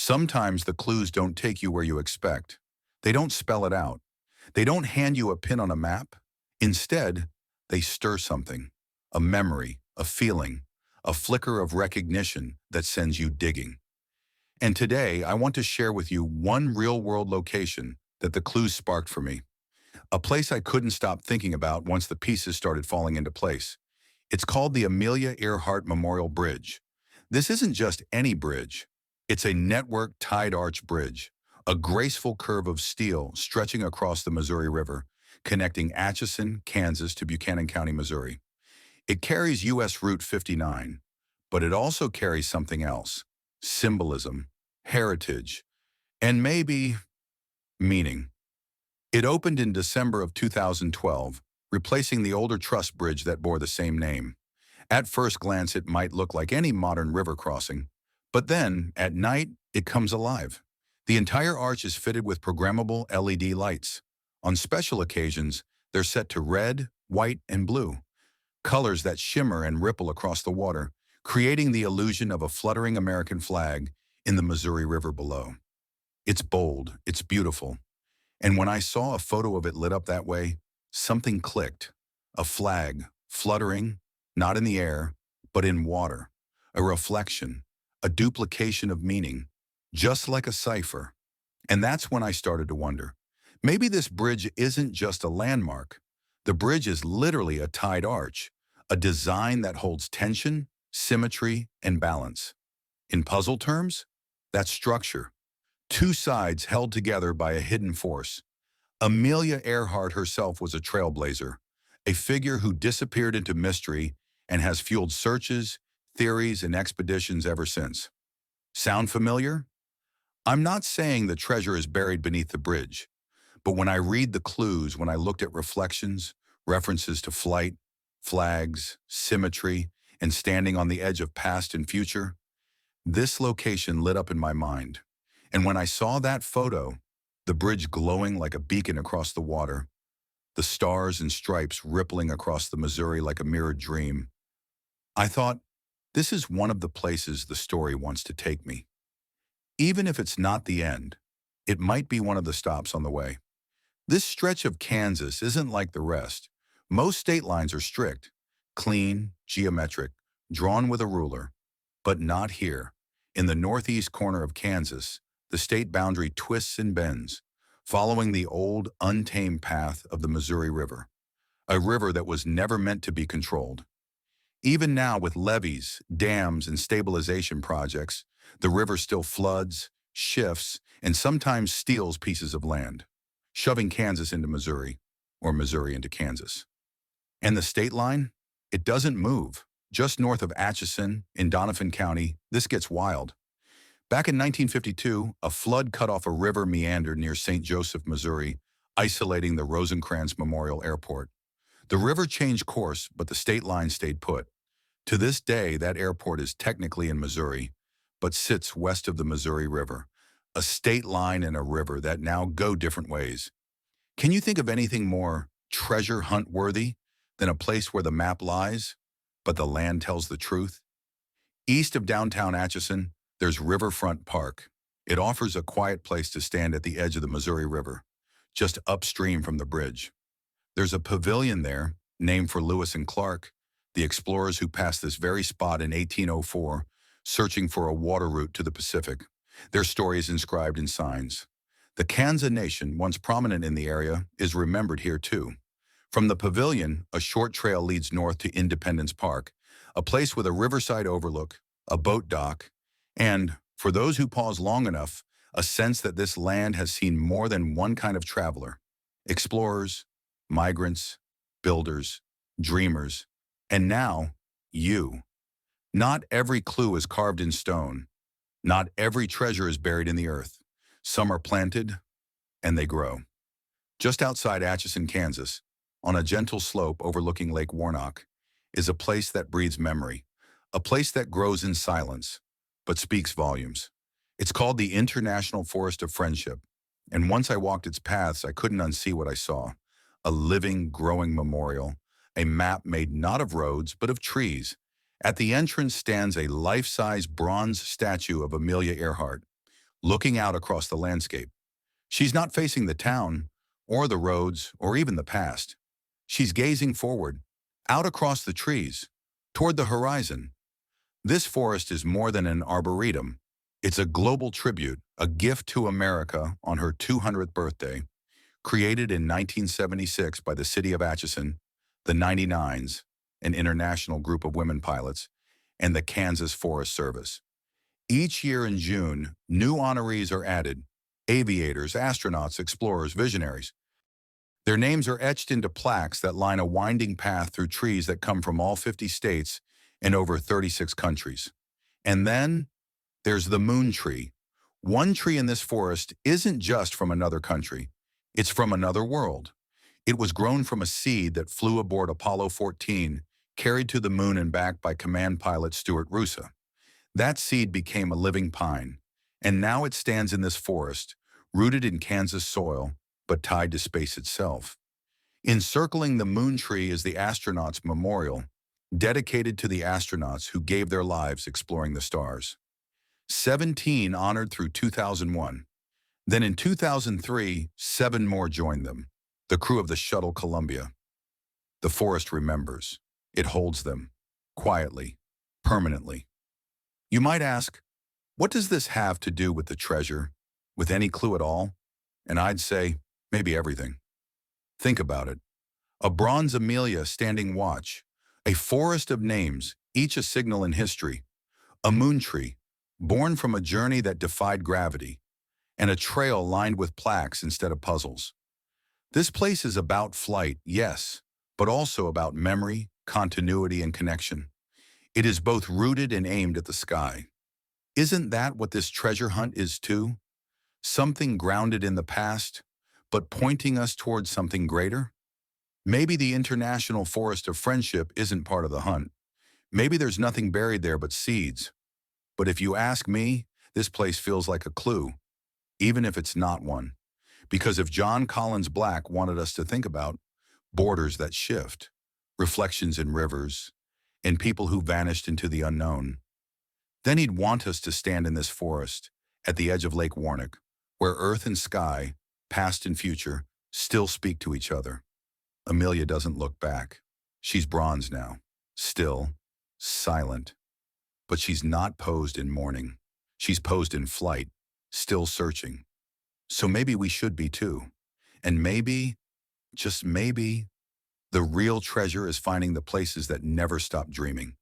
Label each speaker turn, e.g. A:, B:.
A: Sometimes the clues don't take you where you expect. They don't spell it out. They don't hand you a pin on a map. Instead, they stir something, a memory, a feeling, a flicker of recognition that sends you digging. And today, I want to share with you one real-world location that the clues sparked for me, a place I couldn't stop thinking about once the pieces started falling into place. It's called the Amelia Earhart Memorial Bridge. This isn't just any bridge. It's a network tide arch bridge, a graceful curve of steel stretching across the Missouri River, connecting Atchison, Kansas to Buchanan County, Missouri. It carries U.S. Route 59, but it also carries something else: symbolism, heritage, and maybe meaning. It opened in December of 2012, replacing the older truss bridge that bore the same name. At first glance, it might look like any modern river crossing, but then, at night, it comes alive. The entire arch is fitted with programmable LED lights. On special occasions, they're set to red, white, and blue, colors that shimmer and ripple across the water, creating the illusion of a fluttering American flag in the Missouri River below. It's bold, it's beautiful, and when I saw a photo of it lit up that way, something clicked. A flag, fluttering, not in the air, but in water. A reflection, a duplication of meaning, just like a cipher. And that's when I started to wonder, maybe this bridge isn't just a landmark. The bridge is literally a tide arch, a design that holds tension, symmetry, and balance. In puzzle terms, that's structure. Two sides held together by a hidden force. Amelia Earhart herself was a trailblazer, a figure who disappeared into mystery and has fueled searches, theories, and expeditions ever since. Sound familiar? I'm not saying the treasure is buried beneath the bridge, but when I read the clues, when I looked at reflections, references to flight, flags, symmetry, and standing on the edge of past and future, this location lit up in my mind. And when I saw that photo, the bridge glowing like a beacon across the water, the stars and stripes rippling across the Missouri like a mirrored dream, I thought, this is one of the places the story wants to take me. Even if it's not the end, it might be one of the stops on the way. This stretch of Kansas isn't like the rest. Most state lines are strict, clean, geometric, drawn with a ruler. But not here. In the northeast corner of Kansas, the state boundary twists and bends, following the old, untamed path of the Missouri River, a river that was never meant to be controlled. Even now, with levees, dams, and stabilization projects, the river still floods, shifts, and sometimes steals pieces of land, shoving Kansas into Missouri, or Missouri into Kansas. And the state line? It doesn't move. Just north of Atchison, in Donovan County, this gets wild. Back in 1952, a flood cut off a river meander near St. Joseph, Missouri, isolating the Rosencrantz Memorial Airport. The river changed course, but the state line stayed put. To this day, that airport is technically in Missouri, but sits west of the Missouri River, a state line and a river that now go different ways. Can you think of anything more treasure hunt worthy than a place where the map lies, but the land tells the truth? East of downtown Atchison, there's Riverfront Park. It offers a quiet place to stand at the edge of the Missouri River, just upstream from the bridge. There's a pavilion there, named for Lewis and Clark, the explorers who passed this very spot in 1804, searching for a water route to the Pacific. Their story is inscribed in signs. The Kansa Nation, once prominent in the area, is remembered here too. From the pavilion, a short trail leads north to Independence Park, a place with a riverside overlook, a boat dock, and, for those who pause long enough, a sense that this land has seen more than one kind of traveler: explorers, migrants, builders, dreamers, and now, you. Not every clue is carved in stone. Not every treasure is buried in the earth. Some are planted, and they grow. Just outside Atchison, Kansas, on a gentle slope overlooking Lake Warnock, is a place that breathes memory, a place that grows in silence, but speaks volumes. It's called the International Forest of Friendship, and once I walked its paths, I couldn't unsee what I saw: a living, growing memorial, a map made not of roads, but of trees. At the entrance stands a life-size bronze statue of Amelia Earhart, looking out across the landscape. She's not facing the town, or the roads, or even the past. She's gazing forward, out across the trees, toward the horizon. This forest is more than an arboretum. It's a global tribute, a gift to America on her 200th birthday, created in 1976 by the city of Atchison, the 99s, an international group of women pilots, and the Kansas Forest Service. Each year in June, new honorees are added: aviators, astronauts, explorers, visionaries. Their names are etched into plaques that line a winding path through trees that come from all 50 states and over 36 countries. And then there's the moon tree. One tree in this forest isn't just from another country. It's from another world. It was grown from a seed that flew aboard Apollo 14, carried to the moon and back by command pilot Stuart Roosa. That seed became a living pine, and now it stands in this forest, rooted in Kansas soil, but tied to space itself. Encircling the moon tree is the astronauts' memorial, dedicated to the astronauts who gave their lives exploring the stars. 17 honored through 2001. Then in 2003, 7 more joined them, the crew of the shuttle Columbia. The forest remembers. It holds them, quietly, permanently. You might ask, what does this have to do with the treasure, with any clue at all? And I'd say, maybe everything. Think about it. A bronze Amelia standing watch, a forest of names, each a signal in history, a moon tree, born from a journey that defied gravity, and a trail lined with plaques instead of puzzles. This place is about flight, yes, but also about memory, continuity, and connection. It is both rooted and aimed at the sky. Isn't that what this treasure hunt is too? Something grounded in the past, but pointing us towards something greater? Maybe the International Forest of Friendship isn't part of the hunt. Maybe there's nothing buried there but seeds. But if you ask me, this place feels like a clue, even if it's not one. Because if John Collins Black wanted us to think about borders that shift, reflections in rivers, and people who vanished into the unknown, then he'd want us to stand in this forest, at the edge of Lake Warnock, where earth and sky, past and future, still speak to each other. Amelia doesn't look back. She's bronze now, still, silent. But she's not posed in mourning. She's posed in flight, still searching. So maybe we should be too. And maybe, just maybe, the real treasure is finding the places that never stop dreaming.